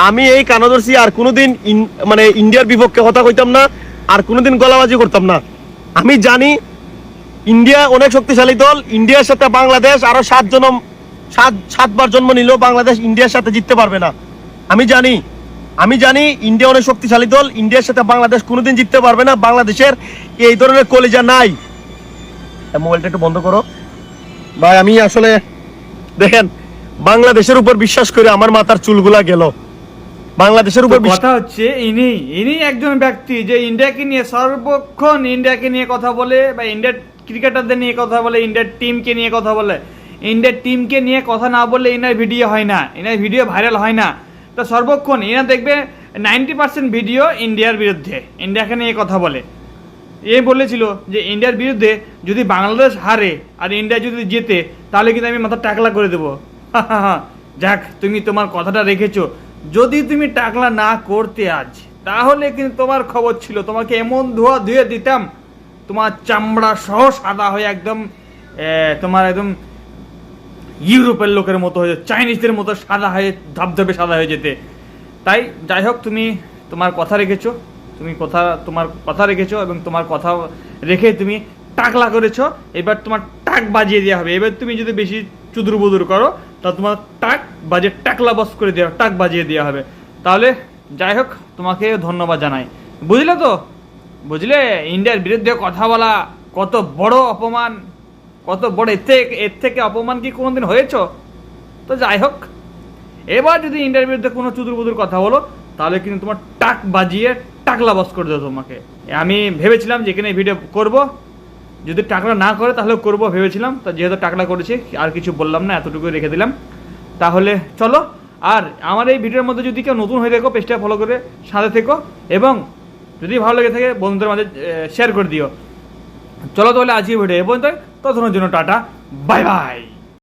আমি এই কানা ধরছি, আর কোনোদিন মানে ইন্ডিয়ার বিপক্ষে কথা কইতাম না, আর কোনোদিন গলাবাজি করতাম না। আমি জানি ইন্ডিয়া অনেক শক্তিশালী দল। ইন্ডিয়ার সাথে বাংলাদেশ আরো 7বার জন্ম নিল, বাংলাদেশ ইন্ডিয়ার সাথে জিততে পারবে না। আমি জানি ইন্ডিয়া অনেক শক্তিশালী দল। ইন্ডিয়ার সাথে বাংলাদেশ কোনোদিন জিততে পারবে না। বাংলাদেশের এই ধরনের কলিজা নাই। মোবাইলটা একটু বন্ধ করো ভাই। আমি আসলে দেখেন, বাংলাদেশের উপর বিশ্বাস করে আমার মাথার চুলগুলা গেল। বাংলাদেশের উপর কথা হচ্ছে ইনি একজন ব্যক্তি যে ইন্ডিয়াকে নিয়ে সর্বক্ষণ ইন্ডিয়াকে নিয়ে কথা বলে, বা ইন্ডিয়ার ক্রিকেটারদের নিয়ে কথা বলে, ইন্ডিয়ার টিমকে নিয়ে কথা বলে। ইন্ডিয়ার টিমকে নিয়ে কথা না বললে ইনার ভিডিও হয় না, ইনার ভিডিও ভাইরাল হয় না। তো সর্বক্ষণ ইনা দেখবে 90% ভিডিও ইন্ডিয়ার বিরুদ্ধে, ইন্ডিয়াকে নিয়ে কথা বলে। এ বলেছিল যে ইন্ডিয়ার বিরুদ্ধে যদি বাংলাদেশ হারে আর ইন্ডিয়া যদি জেতে তাহলে কিন্তু আমি মাথা টাকলা করে দেবো। যাক, তুমি তোমার কথাটা রেখেছো। যদি তুমি টাকলা না করতে আজ, তাহলে কিন্তু তোমার খবর ছিল, তোমাকে এমন ধুয়ে দিতাম, তোমার চামড়া সহ সাদা হয়ে একদম তোমার একদম ইউরোপের লোকের মতো হয়ে, চাইনিজদের মতো সাদা হয়ে, ধবধবে সাদা হয়ে যেতে। তাই যাই হোক, তুমি তোমার কথা রেখেছো, তোমার কথা রেখেছো এবং তোমার কথা রেখে তুমি টাকলা করেছো। এবার তোমার টাক বাজিয়ে দেওয়া হবে। এবার তুমি যদি বেশি চুদুর বুদুর করো তা তোমার টাক বাজিয়ে টাকলা বস করে দেওয়া, টাক বাজিয়ে দেওয়া হবে। তাহলে যাই হোক, তোমাকে ধন্যবাদ জানাই। বুঝলে তো? বুঝলে ইন্ডিয়ার বিরুদ্ধে কথা বলা কত বড় অপমান, কত বড়। এর থেকে অপমান কি কোনোদিন হয়েছ? তো যাই হোক, এবার যদি ইন্ডিয়ার বিরুদ্ধে কোনো চুদুর বুদুর কথা বলো তাহলে কিন্তু তোমার টাক বাজিয়ে টাকলা বস করে দেবো তোমাকে। আমি ভেবেছিলাম যে এখানে ভিডিও করব, যদি টাকলা না করে তাহলে করব ভেবেছিলাম। তা যেহেতু টাকলা করেছি আর কিছু বললাম না, এতটুকু রেখে দিলাম। তাহলে চলো, আর আমার এই ভিডিওর মধ্যে যদি কেউ নতুন হয়ে থাকো, পেজটা ফলো করে সাথে থেকো, এবং যদি ভালো লেগে থাকে বন্ধুদের মাঝে শেয়ার করে দিও। চলো তাহলে আজকে ভিডিও এ পর্যন্ত। ততক্ষণের জন্য টাটা, বাই বাই।